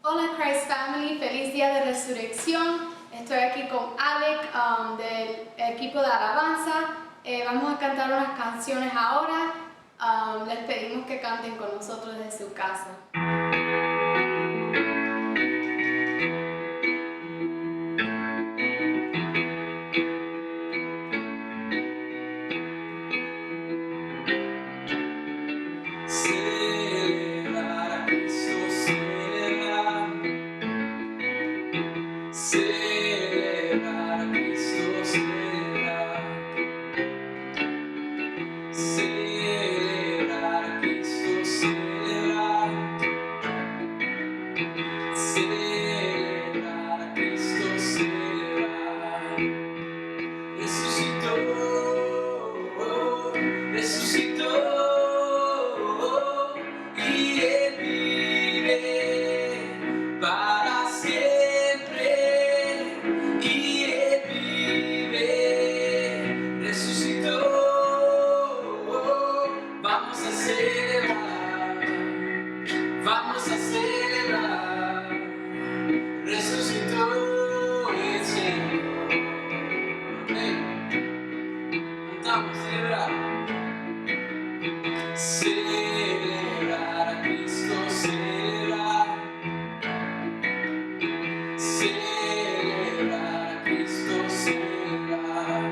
Hola Christ Family, feliz día de resurrección. Estoy aquí con Alec del equipo de alabanza. Vamos a cantar unas canciones ahora. Les pedimos que canten con nosotros desde su casa. Celebrar a Cristo, celebrar. Celebrar a Cristo, celebrar. Celebrar a Cristo, celebrar. Celebrar a Cristo, celebrar. Resucitó, resucitó. Y Él vive para siempre, y Él vive, resucitó. Vamos a celebrar, vamos a celebrar, resucitó el Señor. Amén. Cantamos, celebrar. Celebrar a Cristo, celebrar. Celebrar a Cristo, celebrar.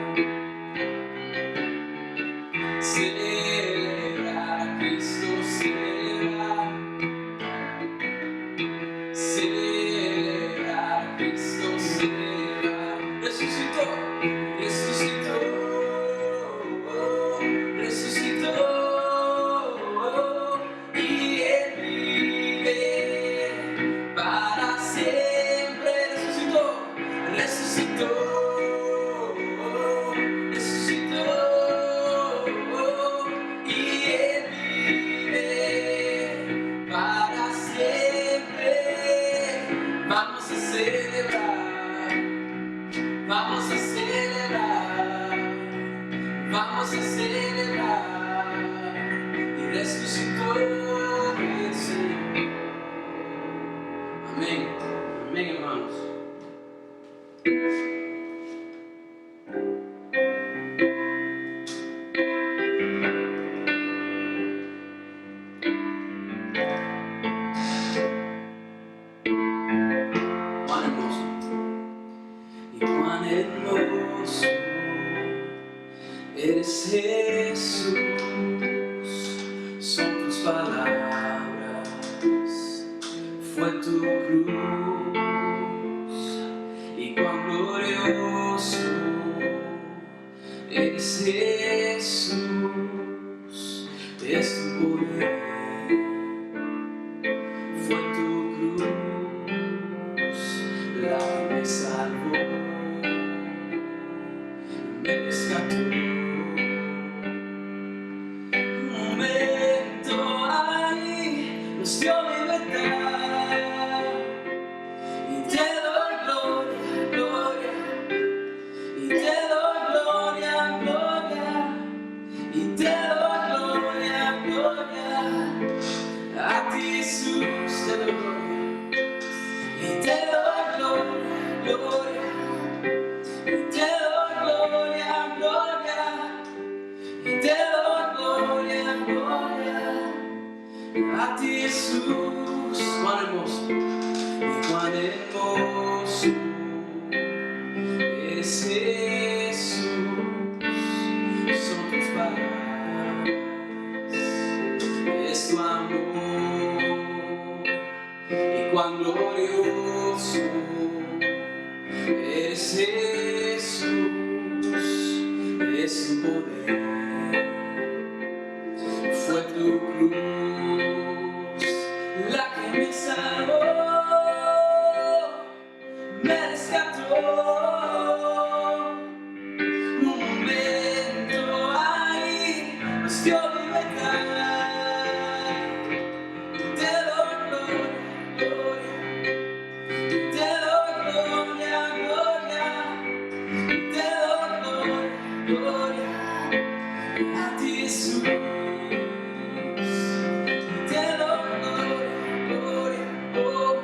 Celebrar a Cristo, celebrar. Celebrar a Cristo, celebrar. Resucitó, resucitó, resucitó. Y Él vive para siempre. Resucitó, resucitó, resucitó. Y Él vive para siempre. Vamos a celebrar, vamos a celebrar, vamos a celebrar. Y resucitó el Señor. Amén, amén, hermanos. Cuán hermoso, y cuán hermoso eres, Jesús. Son tus palabras, fue tu cruz, y cuán glorioso eres, Jesús. Es tu poder, fue tu cruz la que me salvó, me rescató. Un momento ahí nos dio libertad, y te doy gloria, gloria, y te doy gloria, gloria, y te doy gloria, gloria. A ti, Jesús, te doy gloria, y te doy gloria, gloria, y te doy gloria, gloria, y te doy gloria, gloria. A ti, Jesús, cuán hermoso, y cuán hermoso eres, Jesús. Son tus palabras, es tu amor, y cuán glorioso eres, Jesús. Es tu poder, fue tu cruz la que me salvó, me rescató. Un momento ahí nos dio libertad, y te doy gloria, gloria, y te doy gloria, gloria, y te doy gloria, gloria. A ti, Jesús, y te doy gloria, gloria, oh.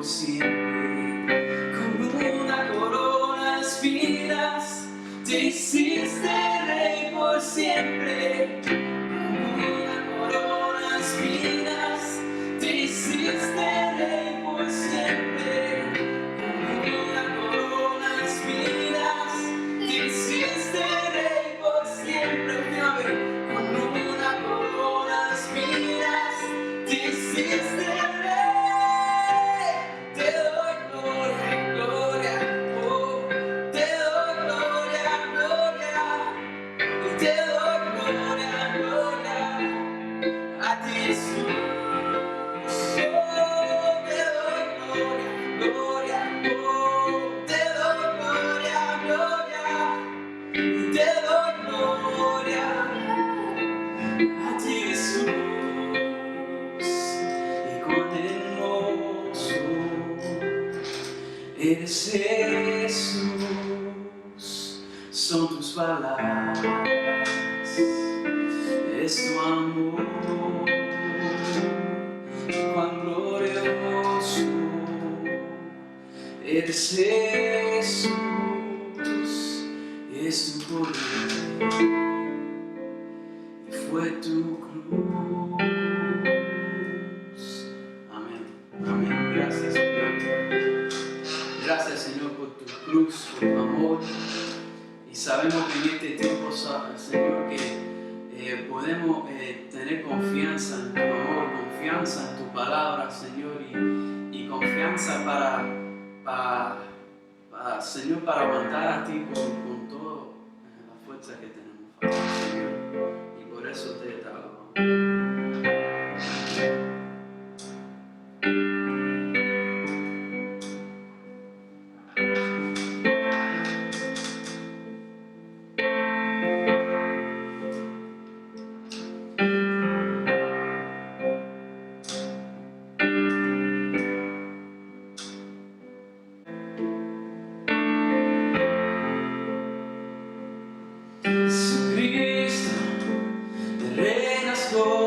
siempre. Con una corona de espinas te hiciste rey por siempre. Con una corona de espinas te hiciste rey por siempre. Con una corona de espinas te hiciste rey por siempre. Última vez. Con una corona de espinas te hiciste rey. Te doy gloria, gloria, oh. Te doy gloria, gloria. Te doy gloria, gloria. A ti Jesús. Oh, te doy gloria, gloria, oh. Te doy gloria, gloria. Te doy gloria. A ti Jesús. Y cuán hermoso eres Jesús, son tus palabras, es tu amor, y cuán glorioso eres Jesús, es tu poder, y fue tu cruz. Amén, amén, gracias Señor. Gracias Señor por tu cruz, por tu amor. Y sabemos que en este tiempo, Señor, que podemos tener confianza en tu amor, confianza en tu palabra, Señor, y confianza Señor, para aguantar a ti con toda la fuerza que tenemos, Señor. Y por eso te alabo. Jesucristo, reinas con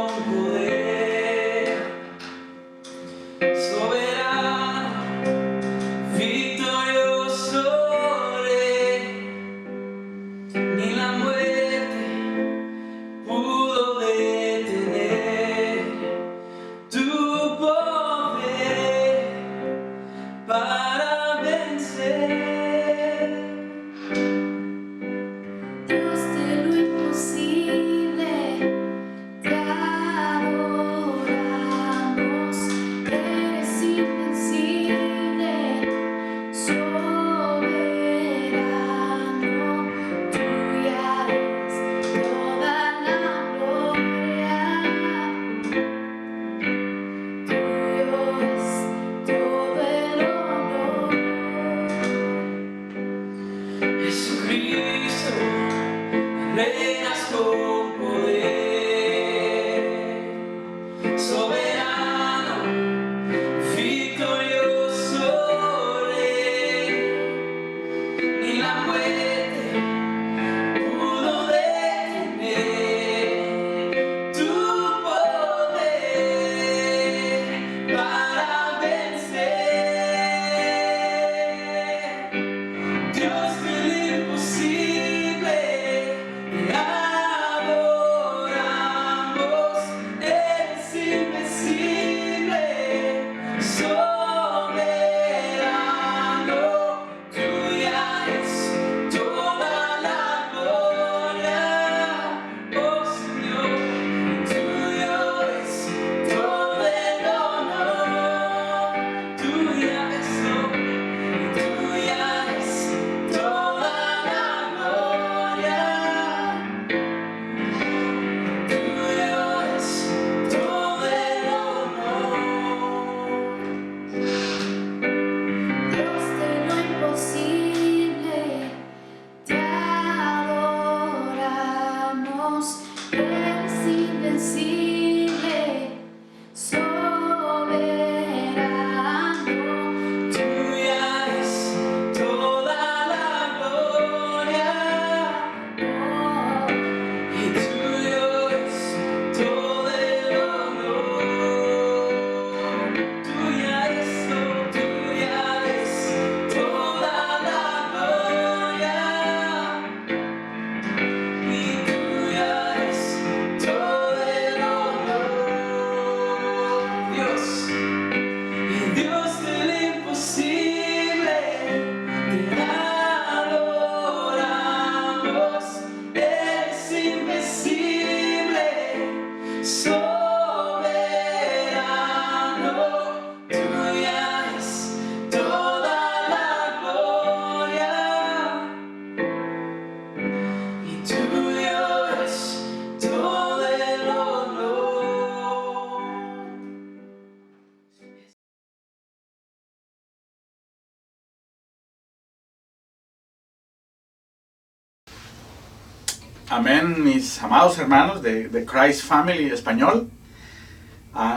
Amén, mis amados hermanos de Christ Family Español.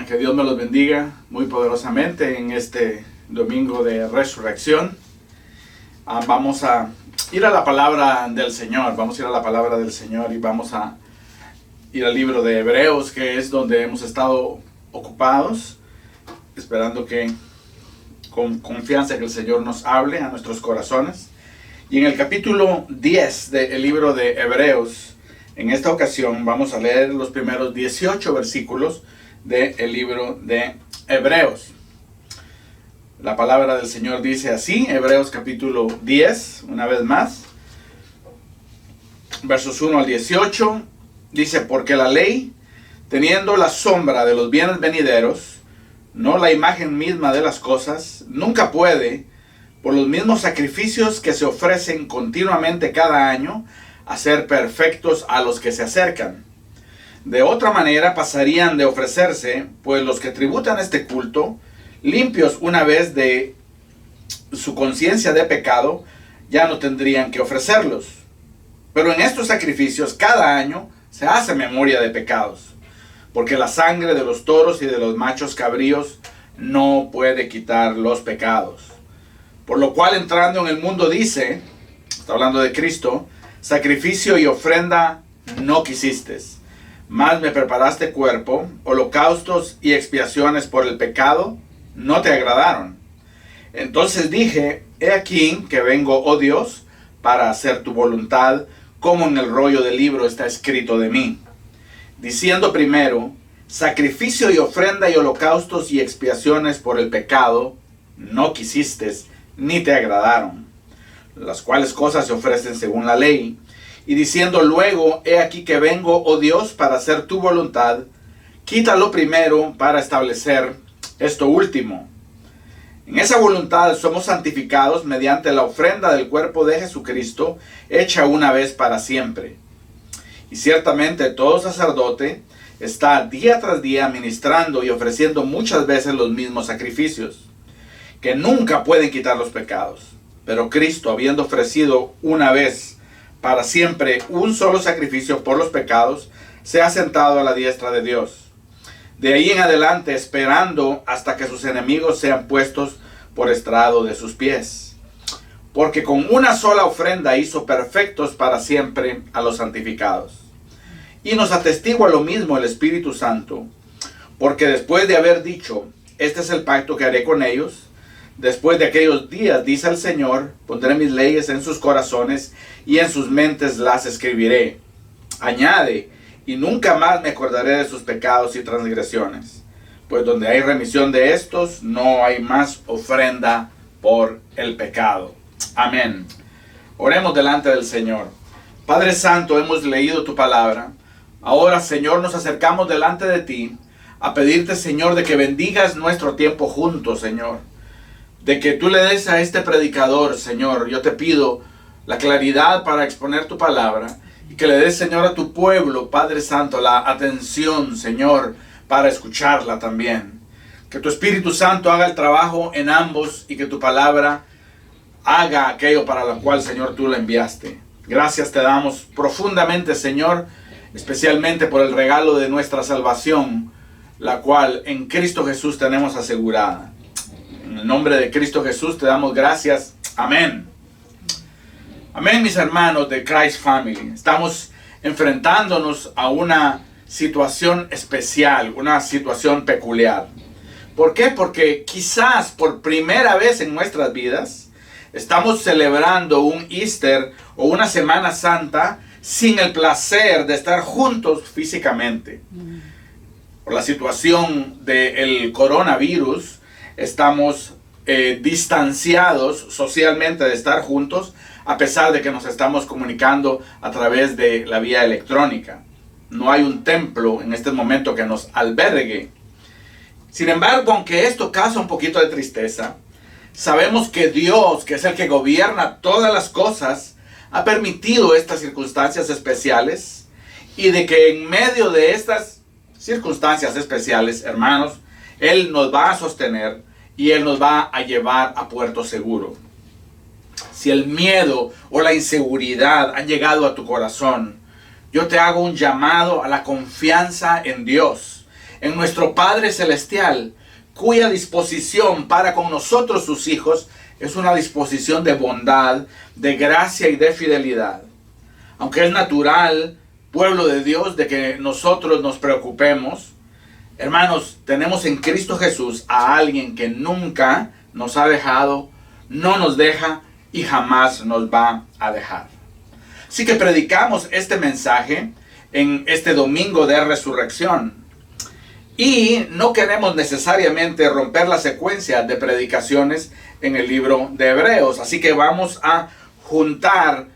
Que Dios me los bendiga muy poderosamente en este domingo de resurrección. Vamos a ir a la palabra del Señor. Vamos a ir a la palabra del Señor y vamos a ir al libro de Hebreos, que es donde hemos estado ocupados, esperando que con confianza que el Señor nos hable a nuestros corazones. Y en el capítulo 10 del libro de Hebreos, en esta ocasión vamos a leer los primeros 18 versículos del libro de Hebreos. La palabra del Señor dice así, Hebreos capítulo 10, una vez más, versos 1 al 18, dice: porque la ley, teniendo la sombra de los bienes venideros, no la imagen misma de las cosas, nunca puede, por los mismos sacrificios que se ofrecen continuamente cada año, hacer perfectos a los que se acercan. De otra manera pasarían de ofrecerse, pues los que tributan este culto, limpios una vez de su conciencia de pecado, ya no tendrían que ofrecerlos. Pero en estos sacrificios cada año se hace memoria de pecados, porque la sangre de los toros y de los machos cabríos no puede quitar los pecados. Por lo cual, entrando en el mundo, dice, está hablando de Cristo: sacrificio y ofrenda no quisiste, mas me preparaste cuerpo, holocaustos y expiaciones por el pecado no te agradaron. Entonces dije: he aquí que vengo, oh Dios, para hacer tu voluntad, como en el rollo del libro está escrito de mí. Diciendo primero: sacrificio y ofrenda y holocaustos y expiaciones por el pecado no quisiste, ni te agradaron, las cuales cosas se ofrecen según la ley. Y diciendo luego: he aquí que vengo, oh Dios, para hacer tu voluntad, quítalo primero para establecer esto último. En esa voluntad somos santificados mediante la ofrenda del cuerpo de Jesucristo, hecha una vez para siempre. Y ciertamente todo sacerdote está día tras día ministrando y ofreciendo muchas veces los mismos sacrificios, que nunca pueden quitar los pecados. Pero Cristo, habiendo ofrecido una vez para siempre un solo sacrificio por los pecados, se ha sentado a la diestra de Dios. De ahí en adelante, esperando hasta que sus enemigos sean puestos por estrado de sus pies. Porque con una sola ofrenda hizo perfectos para siempre a los santificados. Y nos atestigua lo mismo el Espíritu Santo, porque después de haber dicho: este es el pacto que haré con ellos, después de aquellos días, dice el Señor, pondré mis leyes en sus corazones y en sus mentes las escribiré. Añade: y nunca más me acordaré de sus pecados y transgresiones, pues donde hay remisión de estos, no hay más ofrenda por el pecado. Amén. Oremos delante del Señor. Padre Santo, hemos leído tu palabra. Ahora, Señor, nos acercamos delante de ti a pedirte, Señor, de que bendigas nuestro tiempo juntos, Señor. De que tú le des a este predicador, Señor, yo te pido la claridad para exponer tu palabra, y que le des, Señor, a tu pueblo, Padre Santo, la atención, Señor, para escucharla también. Que tu Espíritu Santo haga el trabajo en ambos y que tu palabra haga aquello para lo cual, Señor, tú la enviaste. Gracias te damos profundamente, Señor, especialmente por el regalo de nuestra salvación, la cual en Cristo Jesús tenemos asegurada. En el nombre de Cristo Jesús te damos gracias. Amén. Amén, mis hermanos de Christ Family. Estamos enfrentándonos a una situación especial, una situación peculiar. ¿Por qué? Porque quizás por primera vez en nuestras vidas estamos celebrando un Easter o una Semana Santa sin el placer de estar juntos físicamente. Por la situación del coronavirus, estamos distanciados socialmente de estar juntos, a pesar de que nos estamos comunicando a través de la vía electrónica. No hay un templo en este momento que nos albergue. Sin embargo, aunque esto causa un poquito de tristeza, sabemos que Dios, que es el que gobierna todas las cosas, ha permitido estas circunstancias especiales, y de que en medio de estas circunstancias especiales, hermanos, Él nos va a sostener y Él nos va a llevar a puerto seguro. Si el miedo o la inseguridad han llegado a tu corazón, yo te hago un llamado a la confianza en Dios, en nuestro Padre Celestial, cuya disposición para con nosotros sus hijos es una disposición de bondad, de gracia y de fidelidad. Aunque es natural, pueblo de Dios, de que nosotros nos preocupemos, hermanos, tenemos en Cristo Jesús a alguien que nunca nos ha dejado, no nos deja y jamás nos va a dejar. Así que predicamos este mensaje en este domingo de resurrección. Y no queremos necesariamente romper la secuencia de predicaciones en el libro de Hebreos. Así que vamos a juntar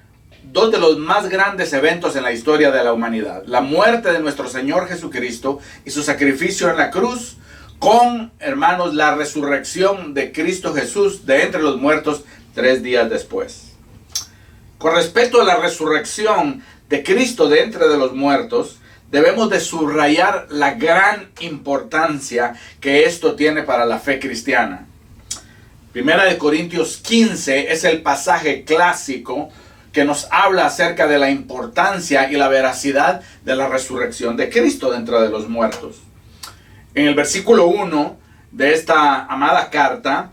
dos de los más grandes eventos en la historia de la humanidad. La muerte de nuestro Señor Jesucristo y su sacrificio en la cruz con, hermanos, la resurrección de Cristo Jesús de entre los muertos 3 días después. Con respecto a la resurrección de Cristo de entre los muertos, debemos de subrayar la gran importancia que esto tiene para la fe cristiana. Primera de Corintios 15 es el pasaje clásico que nos habla acerca de la importancia y la veracidad de la resurrección de Cristo dentro de los muertos. En el versículo 1 de esta amada carta,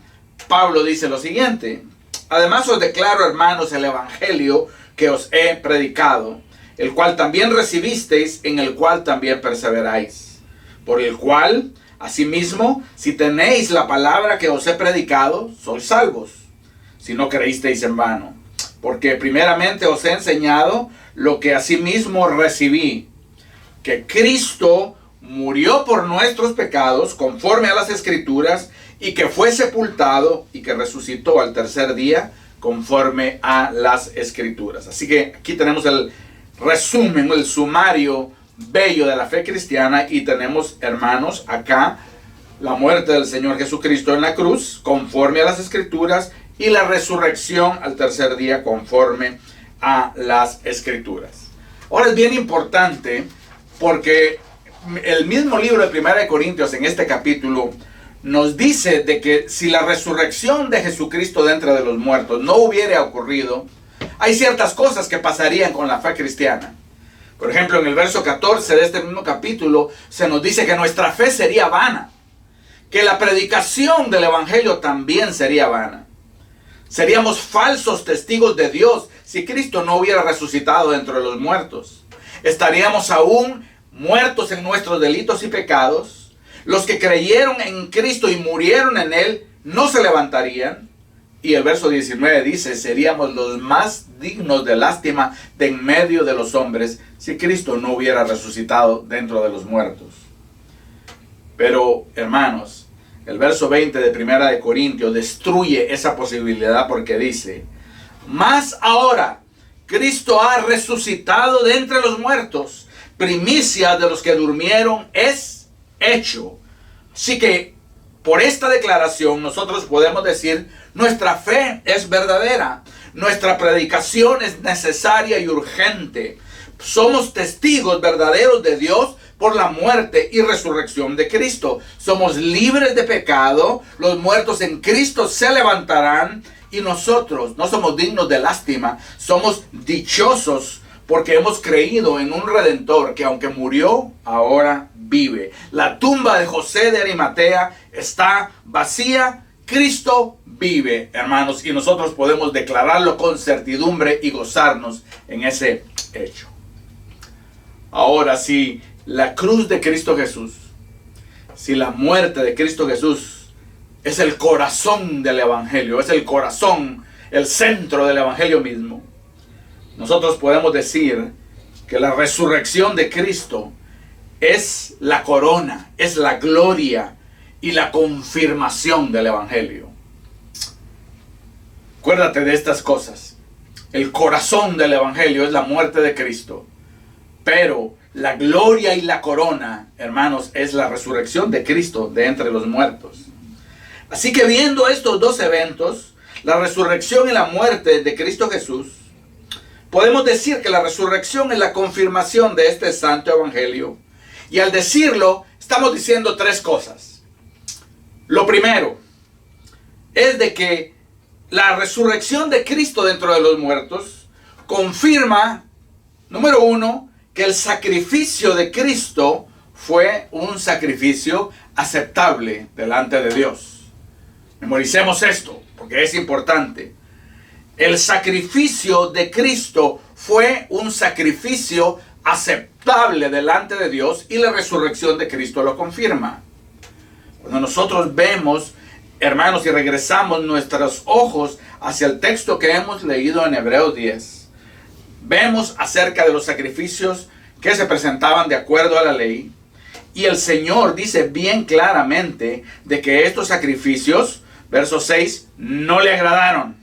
Pablo dice lo siguiente: además os declaro, hermanos, el evangelio que os he predicado, el cual también recibisteis, en el cual también perseveráis, por el cual, asimismo, si tenéis la palabra que os he predicado, sois salvos, si no creísteis en vano. Porque primeramente os he enseñado lo que asimismo recibí, que Cristo murió por nuestros pecados, conforme a las Escrituras, y que fue sepultado y que resucitó al tercer día, conforme a las Escrituras. Así que aquí tenemos el resumen, el sumario bello de la fe cristiana, y tenemos, hermanos, acá la muerte del Señor Jesucristo en la cruz, conforme a las Escrituras, y la resurrección al tercer día, conforme a las Escrituras. Ahora es bien importante porque el mismo libro de 1 de Corintios en este capítulo nos dice de que si la resurrección de Jesucristo de entre los muertos no hubiera ocurrido, hay ciertas cosas que pasarían con la fe cristiana. Por ejemplo, en el verso 14 de este mismo capítulo se nos dice que nuestra fe sería vana, que la predicación del evangelio también sería vana. Seríamos falsos testigos de Dios si Cristo no hubiera resucitado de entre los muertos. Estaríamos aún muertos en nuestros delitos y pecados. Los que creyeron en Cristo y murieron en Él no se levantarían. Y el verso 19 dice: seríamos los más dignos de lástima de en medio de los hombres si Cristo no hubiera resucitado dentro de los muertos. Pero, hermanos, el verso 20 de 1 de Corintios destruye esa posibilidad porque dice: mas ahora Cristo ha resucitado de entre los muertos, primicia de los que durmieron es hecho. Así que por esta declaración nosotros podemos decir: nuestra fe es verdadera, nuestra predicación es necesaria y urgente. Somos testigos verdaderos de Dios por la muerte y resurrección de Cristo. Somos libres de pecado, los muertos en Cristo se levantarán y nosotros no somos dignos de lástima, somos dichosos porque hemos creído en un Redentor que aunque murió, ahora vive. La tumba de José de Arimatea está vacía, Cristo vive, hermanos, y nosotros podemos declararlo con certidumbre y gozarnos en ese hecho. Ahora, si la cruz de Cristo Jesús, si la muerte de Cristo Jesús es el corazón del evangelio, es el corazón, el centro del evangelio mismo, nosotros podemos decir que la resurrección de Cristo es la corona, es la gloria y la confirmación del evangelio. Acuérdate de estas cosas. El corazón del evangelio es la muerte de Cristo, pero la gloria y la corona, hermanos, es la resurrección de Cristo de entre los muertos. Así que viendo estos dos eventos, la resurrección y la muerte de Cristo Jesús, podemos decir que la resurrección es la confirmación de este santo evangelio. Y al decirlo, estamos diciendo tres cosas. Lo primero es de que la resurrección de Cristo dentro de los muertos confirma, número uno, que el sacrificio de Cristo fue un sacrificio aceptable delante de Dios. Memoricemos esto, porque es importante. El sacrificio de Cristo fue un sacrificio aceptable delante de Dios y la resurrección de Cristo lo confirma. Cuando nosotros vemos, hermanos, y regresamos nuestros ojos hacia el texto que hemos leído en Hebreos 10, vemos acerca de los sacrificios que se presentaban de acuerdo a la ley. Y el Señor dice bien claramente de que estos sacrificios, verso 6, no le agradaron.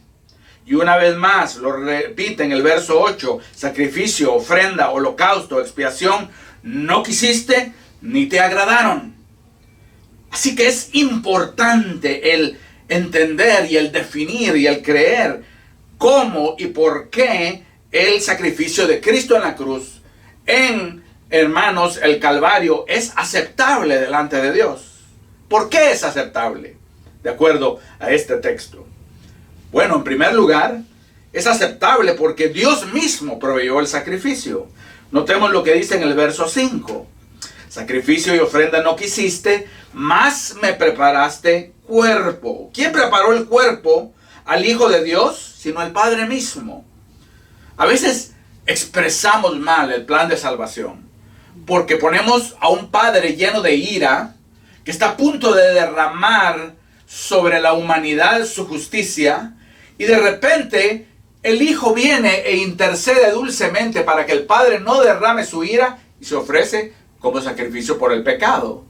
Y una vez más lo repite en el verso 8, sacrificio, ofrenda, holocausto, expiación, no quisiste ni te agradaron. Así que es importante el entender y el definir y el creer cómo y por qué el sacrificio de Cristo en la cruz, hermanos, el Calvario, es aceptable delante de Dios. ¿Por qué es aceptable? De acuerdo a este texto. Bueno, en primer lugar, es aceptable porque Dios mismo proveyó el sacrificio. Notemos lo que dice en el verso 5. Sacrificio y ofrenda no quisiste, mas me preparaste cuerpo. ¿Quién preparó el cuerpo al Hijo de Dios? Sino el Padre mismo. A veces expresamos mal el plan de salvación, porque ponemos a un Padre lleno de ira, que está a punto de derramar sobre la humanidad su justicia, y de repente el Hijo viene e intercede dulcemente para que el Padre no derrame su ira y se ofrece como sacrificio por el pecado.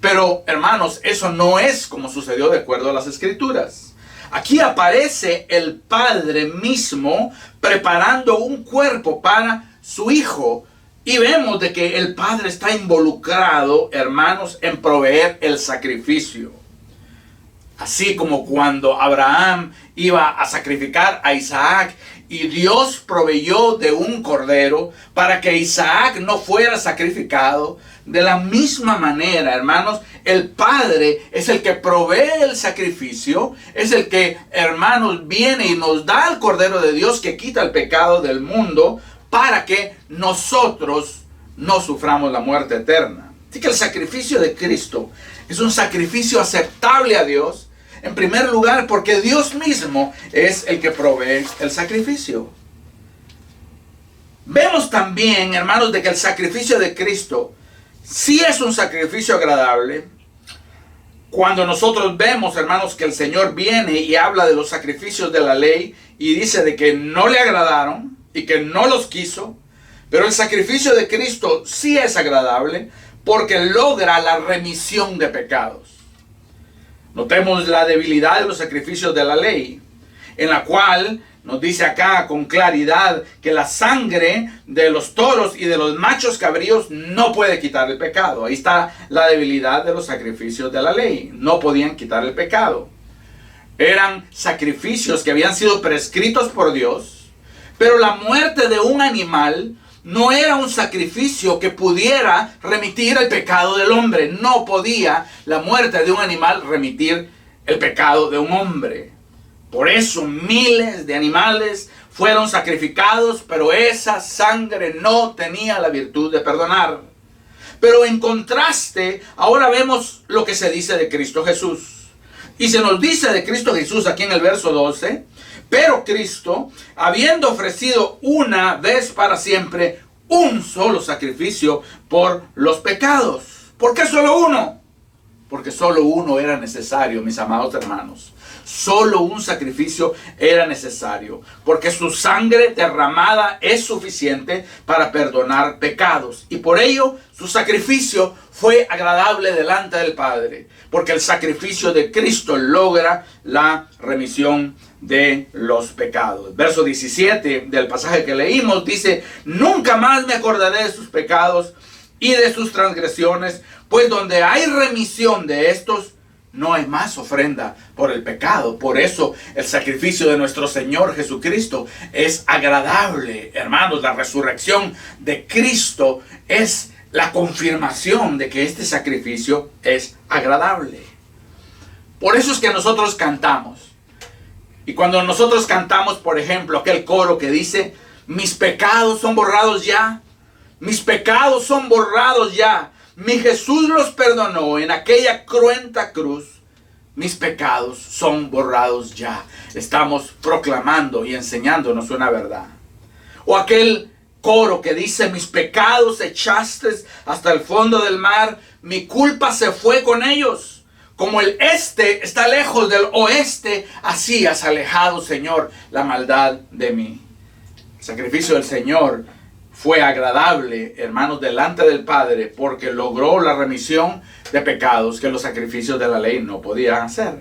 Pero, hermanos, eso no es como sucedió de acuerdo a las Escrituras. Aquí aparece el Padre mismo preparando un cuerpo para su Hijo. Y vemos de que el Padre está involucrado, hermanos, en proveer el sacrificio. Así como cuando Abraham iba a sacrificar a Isaac y Dios proveyó de un cordero para que Isaac no fuera sacrificado. De la misma manera, hermanos, el Padre es el que provee el sacrificio, es el que, hermanos, viene y nos da el cordero de Dios que quita el pecado del mundo para que nosotros no suframos la muerte eterna. Así que el sacrificio de Cristo es un sacrificio aceptable a Dios. En primer lugar, porque Dios mismo es el que provee el sacrificio. Vemos también, hermanos, de que el sacrificio de Cristo sí es un sacrificio agradable. Cuando nosotros vemos, hermanos, que el Señor viene y habla de los sacrificios de la ley y dice de que no le agradaron y que no los quiso, pero el sacrificio de Cristo sí es agradable porque logra la remisión de pecados. Notemos la debilidad de los sacrificios de la ley, en la cual nos dice acá con claridad que la sangre de los toros y de los machos cabríos no puede quitar el pecado. Ahí está la debilidad de los sacrificios de la ley. No podían quitar el pecado. Eran sacrificios que habían sido prescritos por Dios, pero la muerte de un animal no era un sacrificio que pudiera remitir el pecado del hombre. No podía la muerte de un animal remitir el pecado de un hombre. Por eso miles de animales fueron sacrificados, pero esa sangre no tenía la virtud de perdonar. Pero en contraste, ahora vemos lo que se dice de Cristo Jesús. Y se nos dice de Cristo Jesús aquí en el verso 12, pero Cristo, habiendo ofrecido una vez para siempre un solo sacrificio por los pecados. ¿Por qué solo uno? Porque solo uno era necesario, mis amados hermanos. Solo un sacrificio era necesario, porque su sangre derramada es suficiente para perdonar pecados. Y por ello su sacrificio fue agradable delante del Padre, porque el sacrificio de Cristo logra la remisión de los pecados. Verso 17 del pasaje que leímos dice: nunca más me acordaré de sus pecados y de sus transgresiones, pues donde hay remisión de estos, no hay más ofrenda por el pecado. Por eso el sacrificio de nuestro Señor Jesucristo es agradable. Hermanos, la resurrección de Cristo es la confirmación de que este sacrificio es agradable. Por eso es que nosotros cantamos. Y cuando nosotros cantamos, por ejemplo, aquel coro que dice: mis pecados son borrados ya, Mis pecados son borrados ya. Mi Jesús los perdonó en aquella cruenta cruz. Mis pecados son borrados ya. Estamos proclamando y enseñándonos una verdad. O aquel coro que dice: mis pecados echaste hasta el fondo del mar, mi culpa se fue con ellos. Como el este está lejos del oeste, así has alejado, Señor, la maldad de mí. El sacrificio del Señor fue agradable, hermanos, delante del Padre, porque logró la remisión de pecados que los sacrificios de la ley no podían hacer.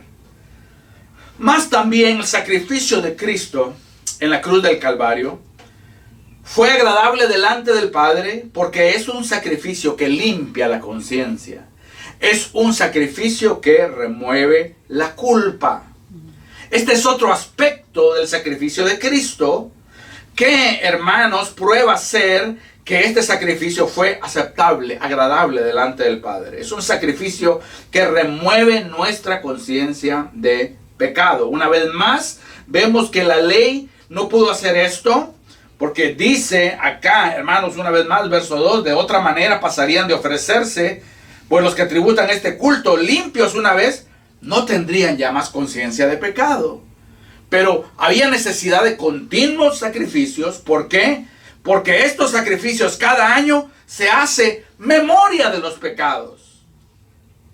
Más también el sacrificio de Cristo en la cruz del Calvario fue agradable delante del Padre, porque es un sacrificio que limpia la conciencia. Es un sacrificio que remueve la culpa. Este es otro aspecto del sacrificio de Cristo que, hermanos, prueba ser que este sacrificio fue aceptable, agradable delante del Padre. Es un sacrificio que remueve nuestra conciencia de pecado. Una vez más, vemos que la ley no pudo hacer esto, porque dice acá, hermanos, una vez más, verso 2, de otra manera pasarían de ofrecerse, pues los que tributan este culto limpios una vez, no tendrían ya más conciencia de pecado. Pero había necesidad de continuos sacrificios. ¿Por qué? Porque estos sacrificios cada año se hace memoria de los pecados.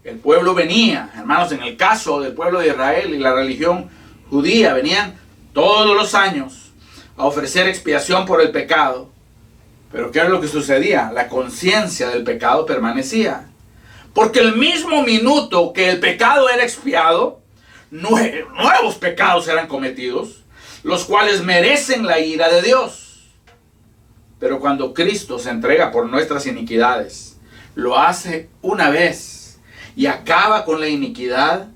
El pueblo venía, hermanos, en el caso del pueblo de Israel y la religión judía, venían todos los años a ofrecer expiación por el pecado. Pero ¿qué es lo que sucedía? La conciencia del pecado permanecía. Porque el mismo minuto que el pecado era expiado, nuevos pecados eran cometidos, los cuales merecen la ira de Dios. Pero cuando Cristo se entrega por nuestras iniquidades, lo hace una vez y acaba con la iniquidad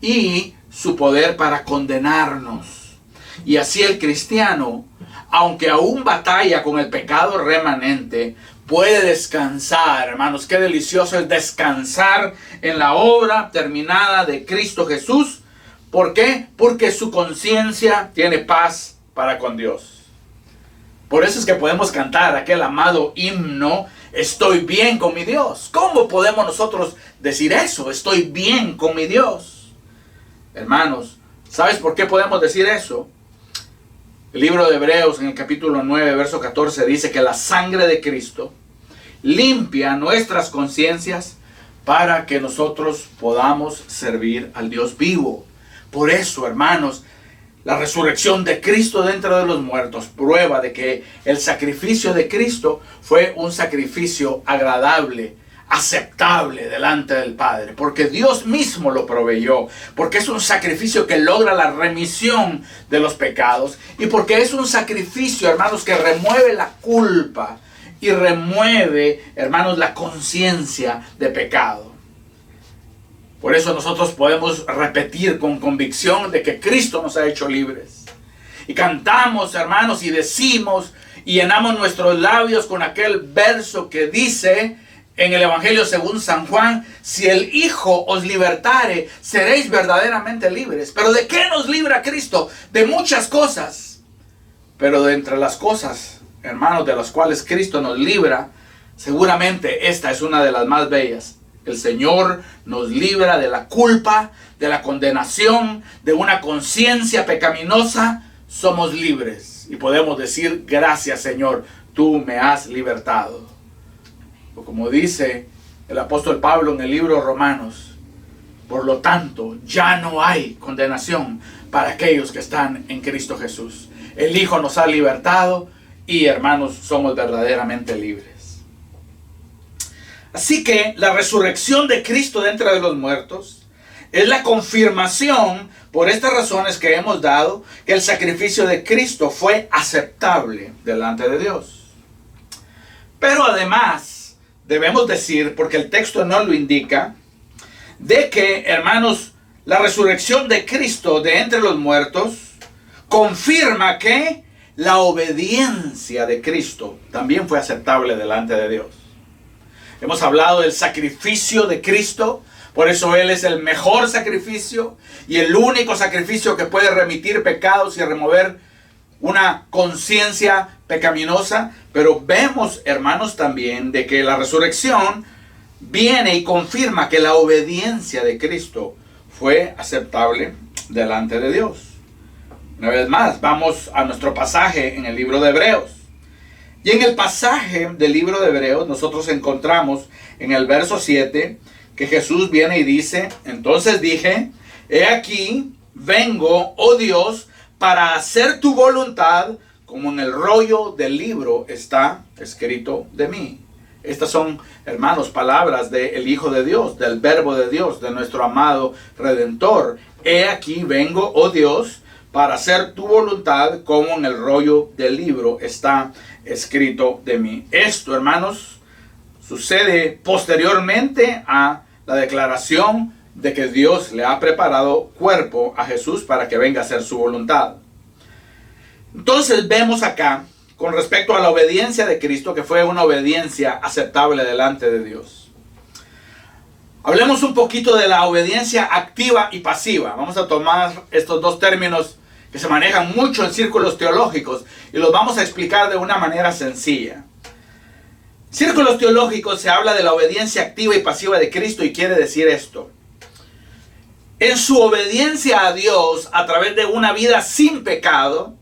y su poder para condenarnos. Y así el cristiano, aunque aún batalla con el pecado remanente, puede descansar, hermanos. Qué delicioso es descansar en la obra terminada de Cristo Jesús. ¿Por qué? Porque su conciencia tiene paz para con Dios. Por eso es que podemos cantar aquel amado himno: estoy bien con mi Dios. ¿Cómo podemos nosotros decir eso? Estoy bien con mi Dios. Hermanos, ¿sabes por qué podemos decir eso? El libro de Hebreos, en el capítulo 9, verso 14, dice que la sangre de Cristo limpia nuestras conciencias para que nosotros podamos servir al Dios vivo. Por eso, hermanos, la resurrección de Cristo de entre los muertos prueba de que el sacrificio de Cristo fue un sacrificio agradable, aceptable delante del Padre, porque Dios mismo lo proveyó, porque es un sacrificio que logra la remisión de los pecados, y porque es un sacrificio, hermanos, que remueve la culpa y remueve, hermanos, la conciencia de pecado. Por eso nosotros podemos repetir con convicción de que Cristo nos ha hecho libres. Y cantamos, hermanos, y decimos y llenamos nuestros labios con aquel verso que dice en el Evangelio según San Juan: si el Hijo os libertare, seréis verdaderamente libres. ¿Pero de qué nos libra Cristo? De muchas cosas. Pero de entre las cosas, hermanos, de las cuales Cristo nos libra, seguramente esta es una de las más bellas. El Señor nos libra de la culpa, de la condenación, de una conciencia pecaminosa. Somos libres y podemos decir: gracias, Señor, tú me has libertado. O como dice el apóstol Pablo en el libro Romanos: por lo tanto, ya no hay condenación para aquellos que están en Cristo Jesús. El Hijo nos ha libertado y, hermanos, somos verdaderamente libres. Así que la resurrección de Cristo de entre los muertos es la confirmación, por estas razones que hemos dado, que el sacrificio de Cristo fue aceptable delante de Dios. Pero además, debemos decir, porque el texto no lo indica, de que, hermanos, la resurrección de Cristo de entre los muertos confirma que la obediencia de Cristo también fue aceptable delante de Dios. Hemos hablado del sacrificio de Cristo, por eso Él es el mejor sacrificio y el único sacrificio que puede remitir pecados y remover una conciencia pecaminosa, pero vemos, hermanos, también de que la resurrección viene y confirma que la obediencia de Cristo fue aceptable delante de Dios. Una vez más, vamos a nuestro pasaje en el libro de Hebreos. Y en el pasaje del libro de Hebreos nosotros encontramos en el verso 7 que Jesús viene y dice: entonces dije, he aquí, vengo, oh Dios, para hacer tu voluntad, como en el rollo del libro está escrito de mí. Estas son, hermanos, palabras del Hijo de Dios, del Verbo de Dios, de nuestro amado Redentor. He aquí, vengo, oh Dios, para hacer tu voluntad, como en el rollo del libro está escrito de mí. Esto, hermanos, sucede posteriormente a la declaración de que Dios le ha preparado cuerpo a Jesús para que venga a hacer su voluntad. Entonces vemos acá, con respecto a la obediencia de Cristo, que fue una obediencia aceptable delante de Dios. Hablemos un poquito de la obediencia activa y pasiva. Vamos a tomar estos dos términos que se manejan mucho en círculos teológicos y los vamos a explicar de una manera sencilla. En círculos teológicos se habla de la obediencia activa y pasiva de Cristo y quiere decir esto: en su obediencia a Dios a través de una vida sin pecado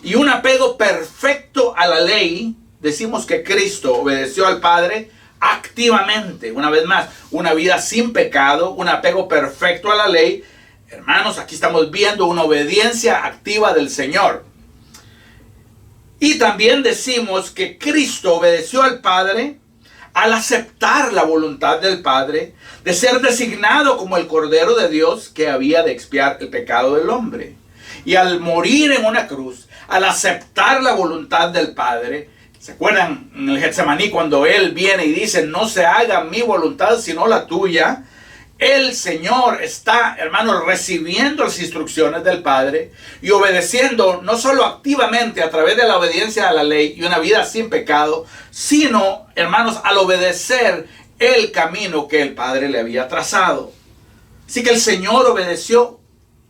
y un apego perfecto a la ley, decimos que Cristo obedeció al Padre activamente. Una vez más, una vida sin pecado, un apego perfecto a la ley. Hermanos, aquí estamos viendo una obediencia activa del Señor. Y también decimos que Cristo obedeció al Padre al aceptar la voluntad del Padre de ser designado como el Cordero de Dios que había de expiar el pecado del hombre. Y al morir en una cruz, al aceptar la voluntad del Padre, ¿se acuerdan en el Getsemaní cuando Él viene y dice: no se haga mi voluntad sino la tuya? El Señor está, hermanos, recibiendo las instrucciones del Padre y obedeciendo no solo activamente a través de la obediencia a la ley y una vida sin pecado, sino, hermanos, al obedecer el camino que el Padre le había trazado. Así que el Señor obedeció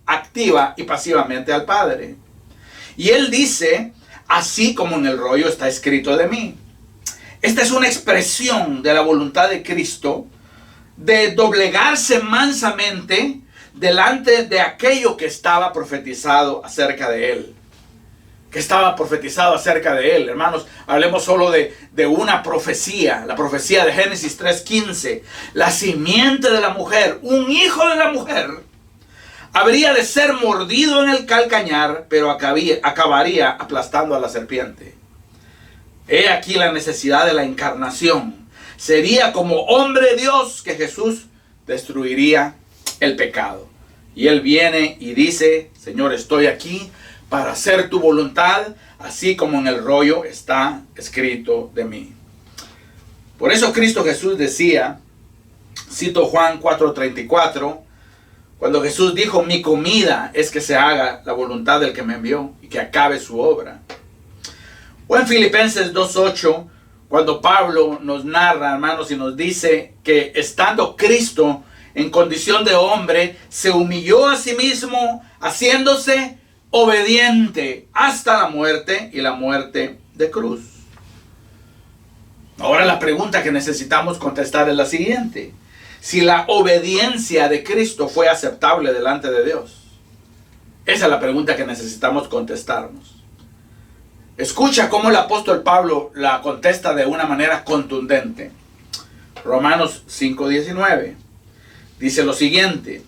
activa y pasivamente al Padre. Y Él dice: así como en el rollo está escrito de mí. Esta es una expresión de la voluntad de Cristo, de doblegarse mansamente delante de aquello que estaba profetizado acerca de Él. Que estaba profetizado acerca de Él. Hermanos, hablemos solo de una profecía. La profecía de Génesis 3:15. La simiente de la mujer, un hijo de la mujer, habría de ser mordido en el calcañar, pero acabaría aplastando a la serpiente. He aquí la necesidad de la encarnación. Sería como hombre Dios que Jesús destruiría el pecado. Y Él viene y dice: Señor, estoy aquí para hacer tu voluntad, así como en el rollo está escrito de mí. Por eso Cristo Jesús decía, cito Juan 4:34, cuando Jesús dijo: mi comida es que se haga la voluntad del que me envió y que acabe su obra. O en Filipenses 2:8, cuando Pablo nos narra, hermanos, y nos dice que estando Cristo en condición de hombre, se humilló a sí mismo, haciéndose obediente hasta la muerte y la muerte de cruz. Ahora la pregunta que necesitamos contestar es la siguiente: si la obediencia de Cristo fue aceptable delante de Dios. Esa es la pregunta que necesitamos contestarnos. Escucha cómo el apóstol Pablo la contesta de una manera contundente. Romanos 5:19 dice lo siguiente: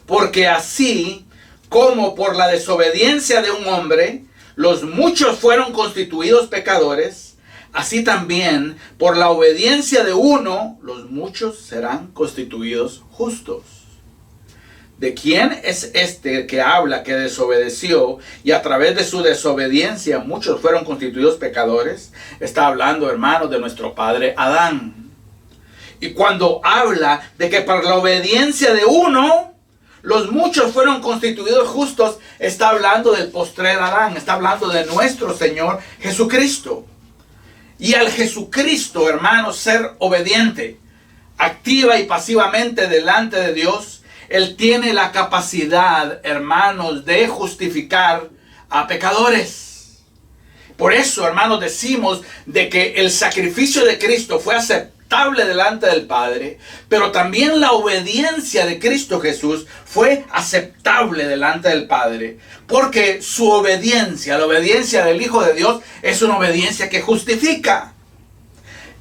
porque así como por la desobediencia de un hombre los muchos fueron constituidos pecadores, así también por la obediencia de uno los muchos serán constituidos justos. ¿De quién es este que habla que desobedeció y a través de su desobediencia muchos fueron constituidos pecadores? Está hablando, hermanos, de nuestro padre Adán. Y cuando habla de que por la obediencia de uno los muchos fueron constituidos justos, está hablando del postrer Adán, está hablando de nuestro Señor Jesucristo. Y al Jesucristo, hermanos, ser obediente, activa y pasivamente delante de Dios, Él tiene la capacidad, hermanos, de justificar a pecadores. Por eso, hermanos, decimos de que el sacrificio de Cristo fue aceptable delante del Padre, pero también la obediencia de Cristo Jesús fue aceptable delante del Padre, porque su obediencia, la obediencia del Hijo de Dios, es una obediencia que justifica.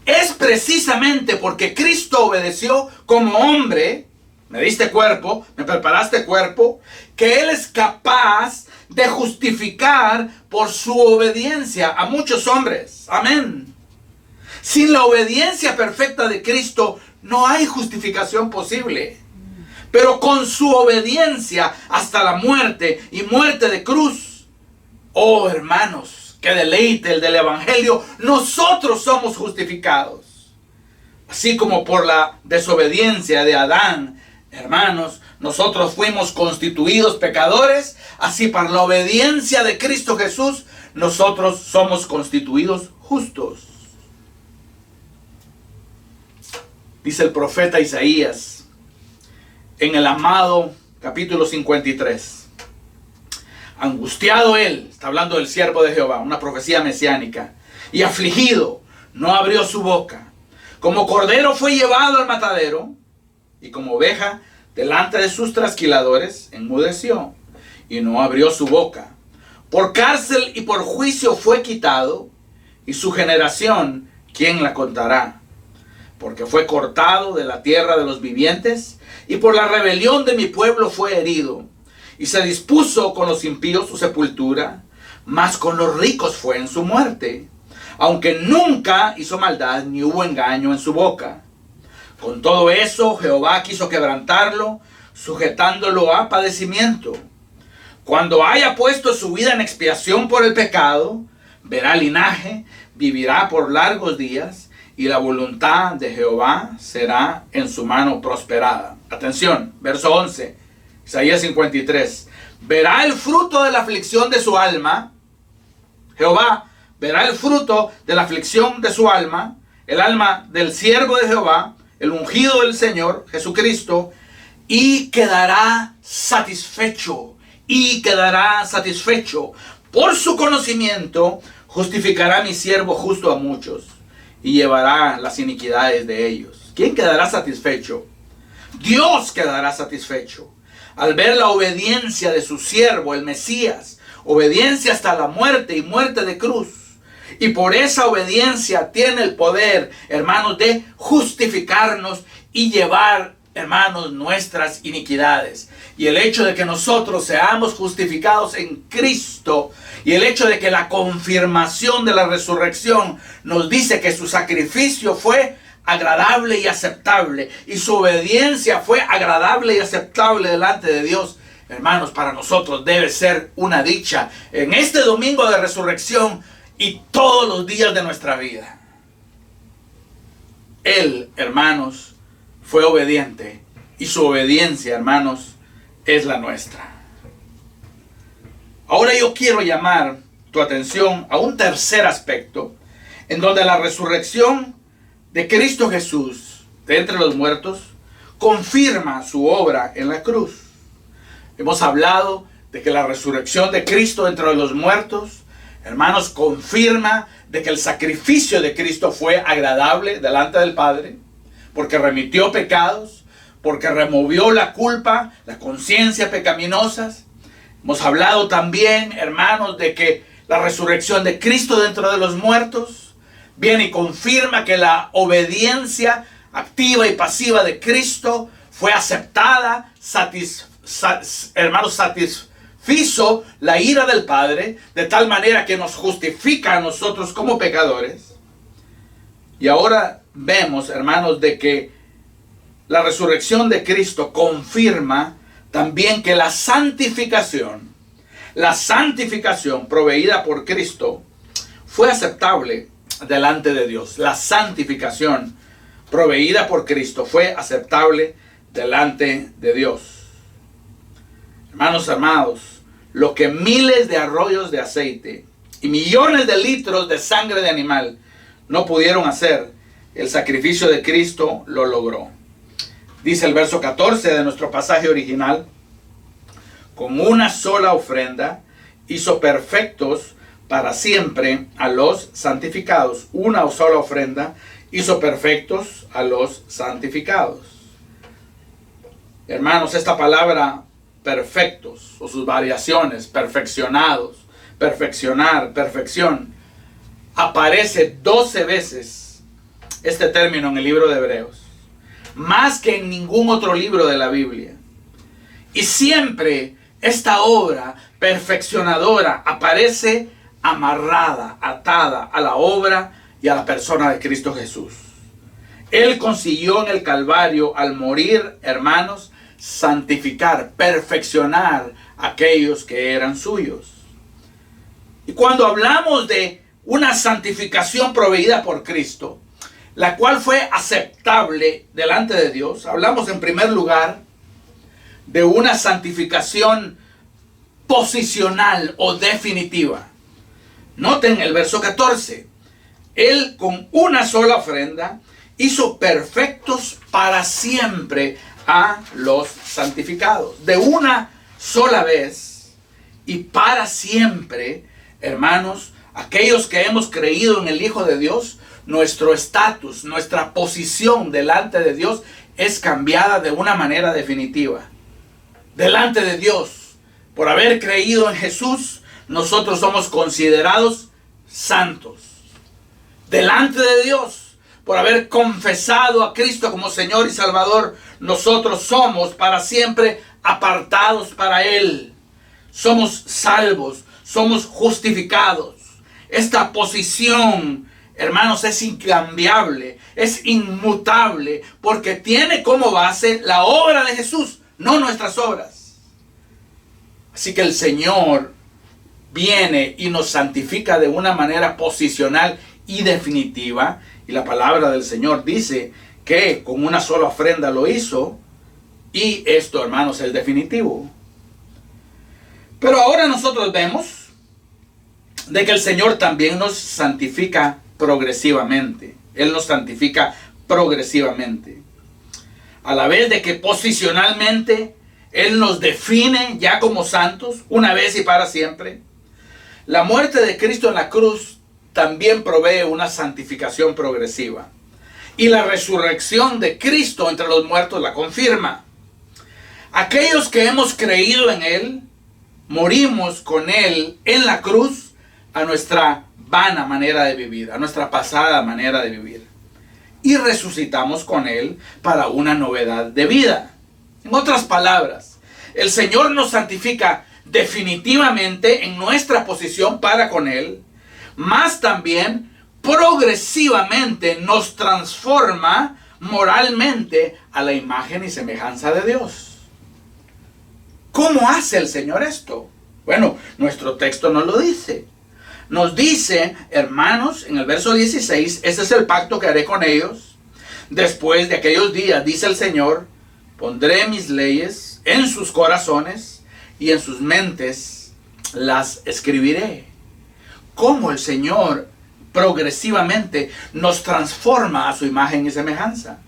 Es precisamente porque Cristo obedeció como hombre, me diste cuerpo, me preparaste cuerpo, que Él es capaz de justificar por su obediencia a muchos hombres. Amén. Sin la obediencia perfecta de Cristo no hay justificación posible. Pero con su obediencia hasta la muerte y muerte de cruz, oh hermanos, qué deleite el del Evangelio, nosotros somos justificados. Así como por la desobediencia de Adán, hermanos, nosotros fuimos constituidos pecadores, así por la obediencia de Cristo Jesús, nosotros somos constituidos justos. Dice el profeta Isaías en el amado capítulo 53. Angustiado él, está hablando del siervo de Jehová, una profecía mesiánica, y afligido, no abrió su boca. Como cordero fue llevado al matadero, y como oveja delante de sus trasquiladores, enmudeció, y no abrió su boca. Por cárcel y por juicio fue quitado, y su generación, ¿quién la contará? Porque fue cortado de la tierra de los vivientes, y por la rebelión de mi pueblo fue herido. Y se dispuso con los impíos su sepultura, mas con los ricos fue en su muerte, aunque nunca hizo maldad ni hubo engaño en su boca. Con todo eso Jehová quiso quebrantarlo, sujetándolo a padecimiento. Cuando haya puesto su vida en expiación por el pecado, verá linaje, vivirá por largos días, y la voluntad de Jehová será en su mano prosperada. Atención, verso 11, Isaías 53. Verá el fruto de la aflicción de su alma. Jehová verá el fruto de la aflicción de su alma, el alma del siervo de Jehová, el ungido del Señor, Jesucristo, y quedará satisfecho. Y quedará satisfecho. Por su conocimiento justificará mi siervo justo a muchos, y llevará las iniquidades de ellos. ¿Quién quedará satisfecho? Dios quedará satisfecho al ver la obediencia de su siervo, el Mesías, obediencia hasta la muerte y muerte de cruz. Y por esa obediencia tiene el poder, hermanos, de justificarnos y llevar, hermanos, nuestras iniquidades. Y el hecho de que nosotros seamos justificados en Cristo, y el hecho de que la confirmación de la resurrección nos dice que su sacrificio fue agradable y aceptable, y su obediencia fue agradable y aceptable delante de Dios, hermanos, para nosotros debe ser una dicha en este domingo de resurrección y todos los días de nuestra vida. Él, hermanos, fue obediente, y su obediencia, hermanos, es la nuestra. Ahora yo quiero llamar tu atención a un tercer aspecto, en donde la resurrección de Cristo Jesús de entre los muertos confirma su obra en la cruz. Hemos hablado de que la resurrección de Cristo de entre los muertos, hermanos, confirma de que el sacrificio de Cristo fue agradable delante del Padre, porque remitió pecados, porque removió la culpa, la conciencia pecaminosas. Hemos hablado también, hermanos, de que la resurrección de Cristo dentro de los muertos viene y confirma que la obediencia activa y pasiva de Cristo fue aceptada, hermanos, satisfizo la ira del Padre, de tal manera que nos justifica a nosotros como pecadores. Y ahora vemos, hermanos, de que la resurrección de Cristo confirma también que la santificación proveída por Cristo fue aceptable delante de Dios. La santificación proveída por Cristo fue aceptable delante de Dios. Hermanos amados, lo que miles de arroyos de aceite y millones de litros de sangre de animal no pudieron hacer, el sacrificio de Cristo lo logró. Dice el verso 14 de nuestro pasaje original: con una sola ofrenda hizo perfectos para siempre a los santificados. Una sola ofrenda hizo perfectos a los santificados. Hermanos, esta palabra perfectos o sus variaciones, perfeccionados, perfeccionar, perfección, aparece 12 veces este término en el libro de Hebreos, más que en ningún otro libro de la Biblia. Y siempre esta obra perfeccionadora aparece amarrada, atada a la obra y a la persona de Cristo Jesús. Él consiguió en el Calvario, al morir, hermanos, santificar, perfeccionar a aquellos que eran suyos. Y cuando hablamos de una santificación proveída por Cristo, la cual fue aceptable delante de Dios, hablamos en primer lugar de una santificación posicional o definitiva. Noten el verso 14. Él con una sola ofrenda hizo perfectos para siempre a los santificados. De una sola vez y para siempre, hermanos, aquellos que hemos creído en el Hijo de Dios, nuestro estatus, nuestra posición delante de Dios es cambiada de una manera definitiva. Delante de Dios, por haber creído en Jesús, nosotros somos considerados santos. Delante de Dios, por haber confesado a Cristo como Señor y Salvador, nosotros somos para siempre apartados para Él. Somos salvos, somos justificados. Esta posición, hermanos, es incambiable, es inmutable, porque tiene como base la obra de Jesús, no nuestras obras. Así que el Señor viene y nos santifica de una manera posicional y definitiva. Y la palabra del Señor dice que con una sola ofrenda lo hizo. Y esto, hermanos, es definitivo. Pero ahora nosotros vemos de que el Señor también nos santifica progresivamente. Él nos santifica progresivamente. A la vez de que posicionalmente Él nos define ya como santos, una vez y para siempre. La muerte de Cristo en la cruz también provee una santificación progresiva. Y la resurrección de Cristo entre los muertos la confirma. Aquellos que hemos creído en Él, morimos con Él en la cruz a nuestra vana manera de vivir, a nuestra pasada manera de vivir. Y resucitamos con Él para una novedad de vida. En otras palabras, el Señor nos santifica definitivamente en nuestra posición para con Él, más también progresivamente nos transforma moralmente a la imagen y semejanza de Dios. ¿Cómo hace el Señor esto? Bueno, nuestro texto nos lo dice. Nos dice, hermanos, en el verso 16, este es el pacto que haré con ellos. Después de aquellos días, dice el Señor, pondré mis leyes en sus corazones y en sus mentes las escribiré. Cómo el Señor progresivamente nos transforma a su imagen y semejanza.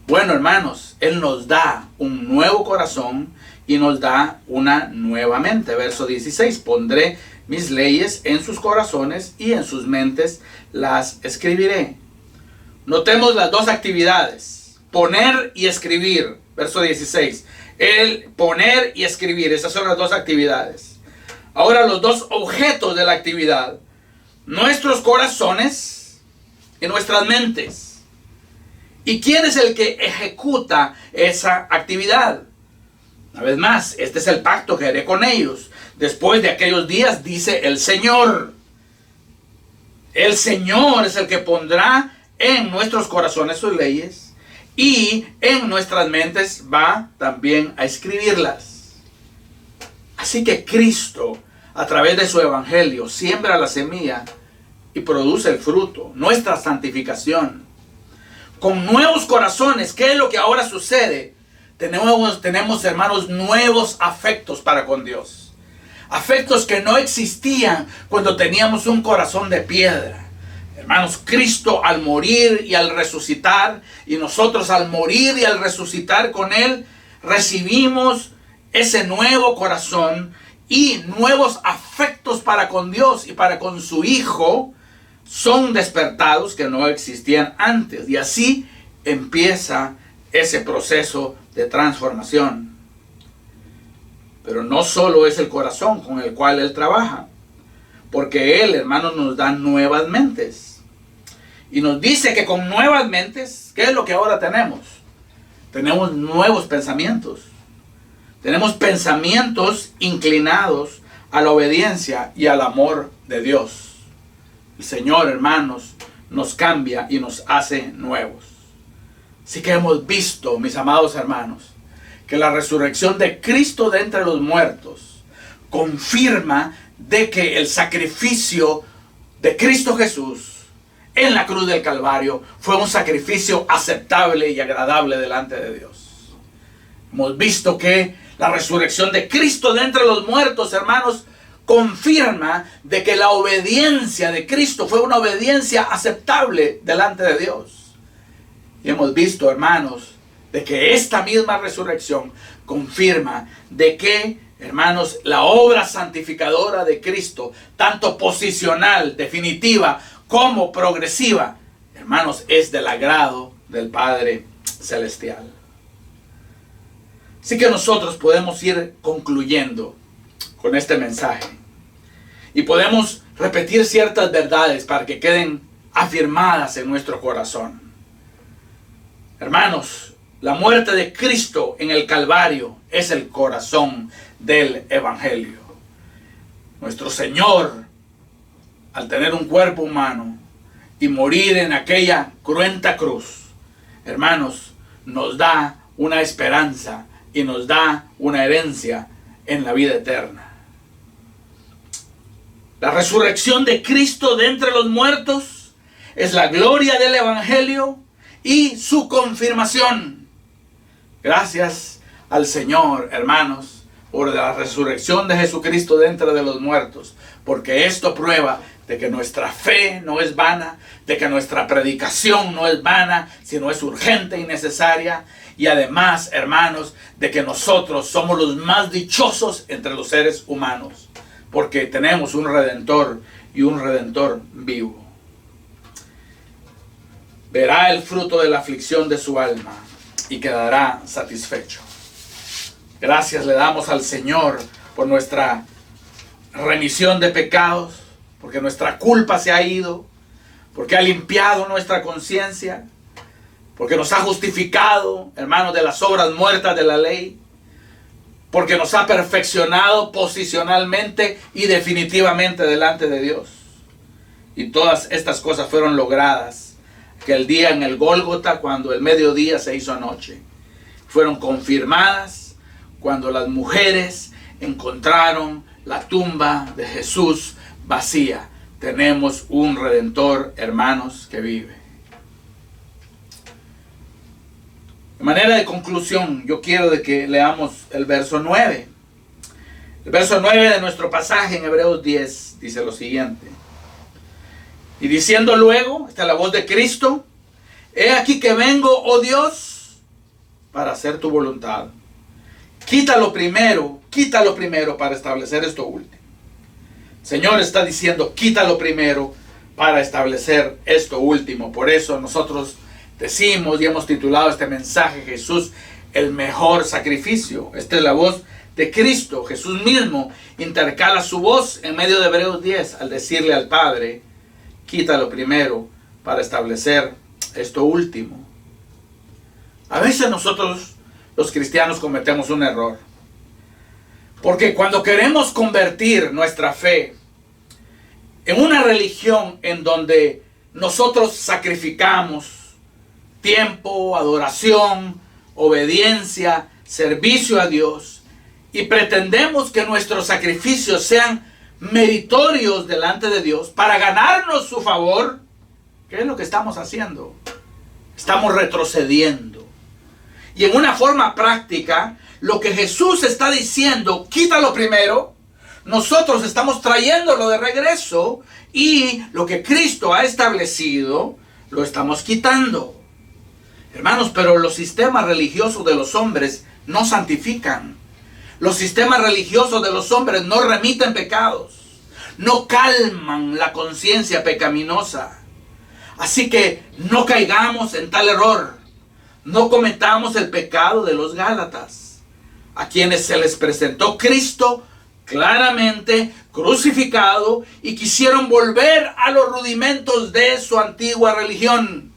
Bueno, hermanos, Él nos da un nuevo corazón y nos da una nueva mente. Verso 16, pondré mis leyes en sus corazones y en sus mentes las escribiré. Notemos las dos actividades, poner y escribir. Verso 16, el poner y escribir, esas son las dos actividades. Ahora los dos objetos de la actividad, nuestros corazones y nuestras mentes. ¿Y quién es el que ejecuta esa actividad? Una vez más, este es el pacto que haré con ellos. Después de aquellos días, dice el Señor. El Señor es el que pondrá en nuestros corazones sus leyes y en nuestras mentes va también a escribirlas. Así que Cristo, a través de su evangelio, siembra la semilla y produce el fruto, nuestra santificación. Con nuevos corazones, ¿qué es lo que ahora sucede? Tenemos, hermanos, nuevos afectos para con Dios. Afectos que no existían cuando teníamos un corazón de piedra. Hermanos, Cristo al morir y al resucitar, y nosotros al morir y al resucitar con Él, recibimos ese nuevo corazón y nuevos afectos muertos para con Dios y para con su Hijo son despertados que no existían antes. Y así empieza ese proceso de transformación. Pero no solo es el corazón con el cual Él trabaja, porque Él, hermanos, nos da nuevas mentes. Y nos dice que con nuevas mentes, ¿qué es lo que ahora tenemos? Tenemos nuevos pensamientos. Tenemos pensamientos inclinados a la obediencia y al amor de Dios. El Señor, hermanos, nos cambia y nos hace nuevos. Así que hemos visto, mis amados hermanos, que la resurrección de Cristo de entre los muertos confirma de que el sacrificio de Cristo Jesús en la cruz del Calvario fue un sacrificio aceptable y agradable delante de Dios. Hemos visto que la resurrección de Cristo de entre los muertos, hermanos, confirma de que la obediencia de Cristo fue una obediencia aceptable delante de Dios. Y hemos visto, hermanos, de que esta misma resurrección confirma de que, hermanos, la obra santificadora de Cristo, tanto posicional, definitiva, como progresiva, hermanos, es del agrado del Padre Celestial. Así que nosotros podemos ir concluyendo con este mensaje. Y podemos repetir ciertas verdades para que queden afirmadas en nuestro corazón. Hermanos, la muerte de Cristo en el Calvario es el corazón del Evangelio. Nuestro Señor, al tener un cuerpo humano y morir en aquella cruenta cruz, hermanos, nos da una esperanza y nos da una herencia en la vida eterna. La resurrección de Cristo de entre los muertos es la gloria del Evangelio y su confirmación. Gracias al Señor, hermanos, por la resurrección de Jesucristo de entre los muertos, porque esto prueba de que nuestra fe no es vana, de que nuestra predicación no es vana, sino es urgente y necesaria. Y además, hermanos, de que nosotros somos los más dichosos entre los seres humanos, porque tenemos un Redentor y un Redentor vivo. Verá el fruto de la aflicción de su alma y quedará satisfecho. Gracias le damos al Señor por nuestra remisión de pecados, porque nuestra culpa se ha ido, porque ha limpiado nuestra conciencia, porque nos ha justificado, hermanos, de las obras muertas de la ley, porque nos ha perfeccionado posicionalmente y definitivamente delante de Dios. Y todas estas cosas fueron logradas aquel día en el Gólgota, cuando el mediodía se hizo noche. Fueron confirmadas cuando las mujeres encontraron la tumba de Jesús vacía. Tenemos un Redentor, hermanos, que vive. De manera de conclusión, yo quiero de que leamos el verso 9. El verso 9 de nuestro pasaje en Hebreos 10 dice lo siguiente. Y diciendo luego, esta es la voz de Cristo: he aquí que vengo, oh Dios, para hacer tu voluntad. Quítalo primero para establecer esto último. El Señor está diciendo, quítalo primero para establecer esto último. Por eso nosotros decimos y hemos titulado este mensaje: Jesús, el mejor sacrificio. Esta es la voz de Cristo. Jesús mismo intercala su voz en medio de Hebreos 10 al decirle al Padre: quítalo primero para establecer esto último. A veces nosotros, los cristianos, cometemos un error. Porque cuando queremos convertir nuestra fe en una religión en donde nosotros sacrificamos tiempo, adoración, obediencia, servicio a Dios, y pretendemos que nuestros sacrificios sean meritorios delante de Dios para ganarnos su favor, ¿qué es lo que estamos haciendo? Estamos retrocediendo. Y en una forma práctica, lo que Jesús está diciendo, quítalo primero, nosotros estamos trayéndolo de regreso, y lo que Cristo ha establecido, lo estamos quitando. Hermanos, pero los sistemas religiosos de los hombres no santifican. Los sistemas religiosos de los hombres no remiten pecados. no calman la conciencia pecaminosa. Así que no caigamos en tal error. No cometamos el pecado de los Gálatas, a quienes se les presentó Cristo claramente crucificado y quisieron volver a los rudimentos de su antigua religión.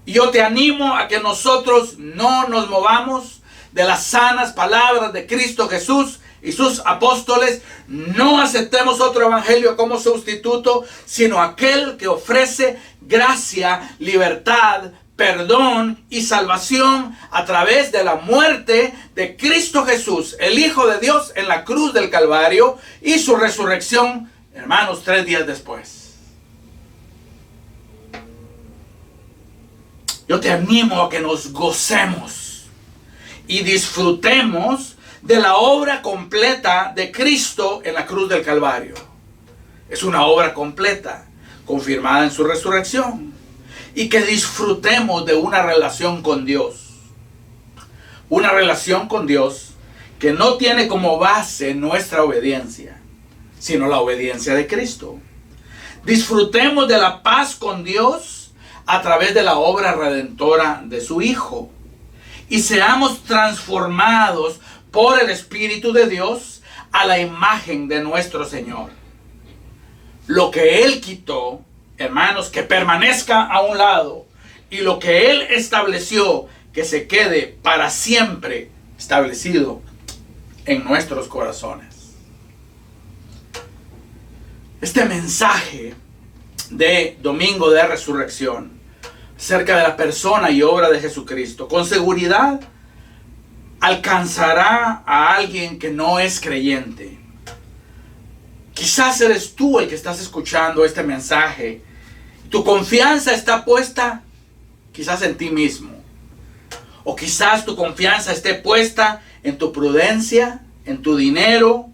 Y yo te animo a que nosotros no nos movamos de las sanas palabras de Cristo Jesús y sus apóstoles. No aceptemos otro evangelio como sustituto, sino aquel que ofrece gracia, libertad, perdón y salvación a través de la muerte de Cristo Jesús, el Hijo de Dios, en la cruz del Calvario, y su resurrección, hermanos, 3 días después. Yo te animo a que nos gocemos y disfrutemos de la obra completa de Cristo en la cruz del Calvario. Es una obra completa, confirmada en su resurrección. Y que disfrutemos de una relación con Dios. Una relación con Dios que no tiene como base nuestra obediencia, sino la obediencia de Cristo. Disfrutemos de la paz con Dios a través de la obra redentora de su Hijo. Y seamos transformados por el Espíritu de Dios a la imagen de nuestro Señor. Lo que Él quitó, hermanos, que permanezca a un lado, y lo que Él estableció, que se quede para siempre establecido en nuestros corazones. Este mensaje de Domingo de Resurrección acerca de la persona y obra de Jesucristo, con seguridad alcanzará a alguien que no es creyente. Quizás eres tú el que estás escuchando este mensaje. Tu confianza está puesta quizás en ti mismo. O quizás tu confianza esté puesta en tu prudencia, en tu dinero,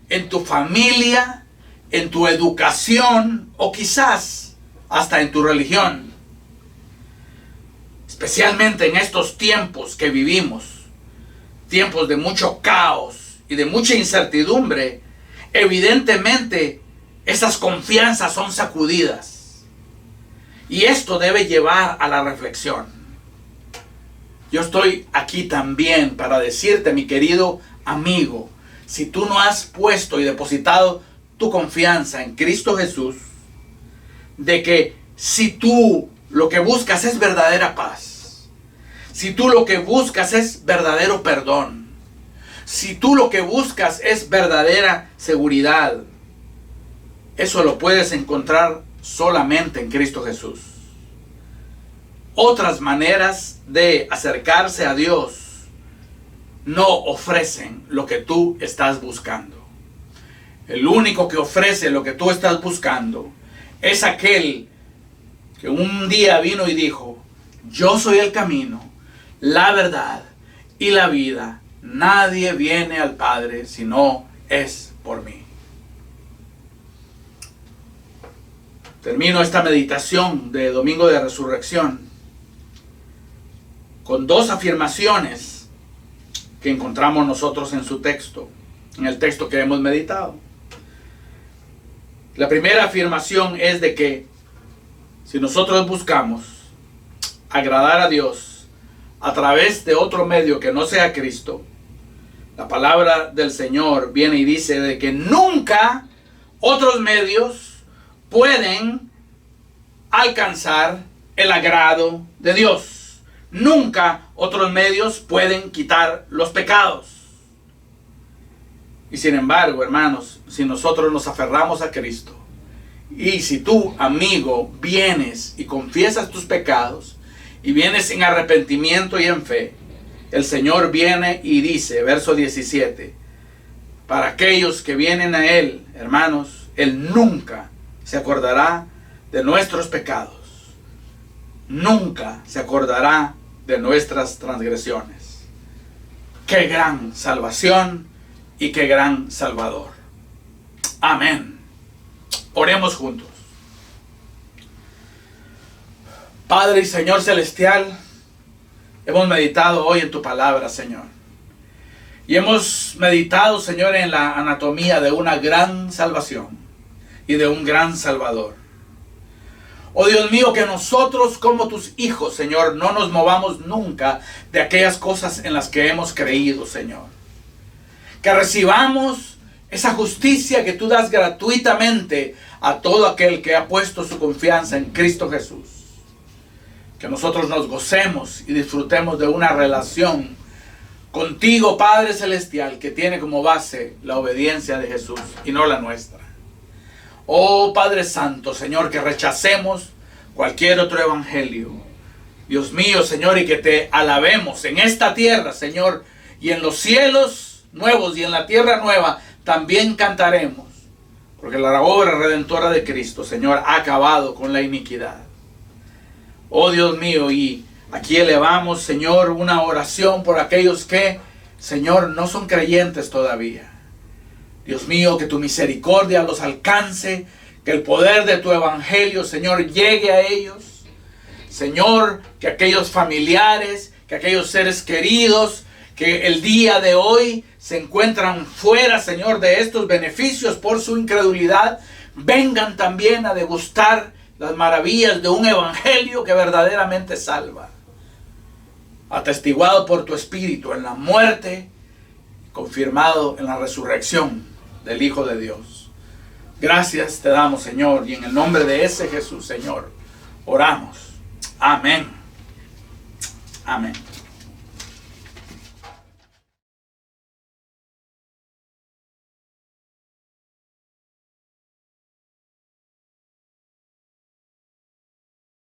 en tu familia, en tu educación, o quizás hasta en tu religión. Especialmente en estos tiempos que vivimos, tiempos de mucho caos y de mucha incertidumbre, evidentemente esas confianzas son sacudidas. Y esto debe llevar a la reflexión. Yo estoy aquí también para decirte, mi querido amigo, si tú no has puesto y depositado tu confianza en Cristo Jesús, de que si tú lo que buscas es verdadera paz, si tú lo que buscas es verdadero perdón, si tú lo que buscas es verdadera seguridad, eso lo puedes encontrar solamente en Cristo Jesús. Otras maneras de acercarse a Dios no ofrecen lo que tú estás buscando. El único que ofrece lo que tú estás buscando es aquel que un día vino y dijo: yo soy el camino, la verdad y la vida. Nadie viene al Padre si no es por mí. Termino esta meditación de Domingo de Resurrección con dos afirmaciones que encontramos nosotros en su texto, en el texto que hemos meditado. La primera afirmación es de que si nosotros buscamos agradar a Dios a través de otro medio que no sea Cristo, la palabra del Señor viene y dice de que nunca otros medios pueden alcanzar el agrado de Dios. Nunca otros medios pueden quitar los pecados. Y sin embargo, hermanos, si nosotros nos aferramos a Cristo, y si tú, amigo, vienes y confiesas tus pecados, y vienes en arrepentimiento y en fe, el Señor viene y dice, verso 17, para aquellos que vienen a Él, hermanos, Él nunca se acordará de nuestros pecados. Nunca se acordará de nuestras transgresiones. Qué gran salvación y qué gran Salvador. Amén. Oremos juntos. Padre y Señor celestial, hemos meditado hoy en tu palabra, Señor. Y hemos meditado, Señor, en la anatomía de una gran salvación. y de un gran Salvador. Oh Dios mío, que nosotros como tus hijos, Señor, no nos movamos nunca de aquellas cosas en las que hemos creído, Señor. Que recibamos esa justicia que tú das gratuitamente a todo aquel que ha puesto su confianza en Cristo Jesús. Que nosotros nos gocemos y disfrutemos de una relación contigo, Padre Celestial, que tiene como base la obediencia de Jesús y no la nuestra. Oh Padre Santo, Señor, que rechacemos cualquier otro evangelio. Dios mío, Señor, y que te alabemos en esta tierra, Señor, y en los cielos nuevos y en la tierra nueva también cantaremos. Porque la obra redentora de Cristo, Señor, ha acabado con la iniquidad. Oh Dios mío, y aquí elevamos, Señor, una oración por aquellos que, Señor, no son creyentes todavía. Dios mío, que tu misericordia los alcance, que el poder de tu evangelio, Señor, llegue a ellos. Señor, que aquellos familiares, que aquellos seres queridos, que el día de hoy se encuentran fuera, Señor, de estos beneficios por su incredulidad, vengan también a degustar las maravillas de un evangelio que verdaderamente salva. Atestiguado por tu Espíritu en la muerte, confirmado en la resurrección del Hijo de Dios. Gracias te damos, Señor, y en el nombre de ese Jesús, Señor, oramos. Amén. Amén.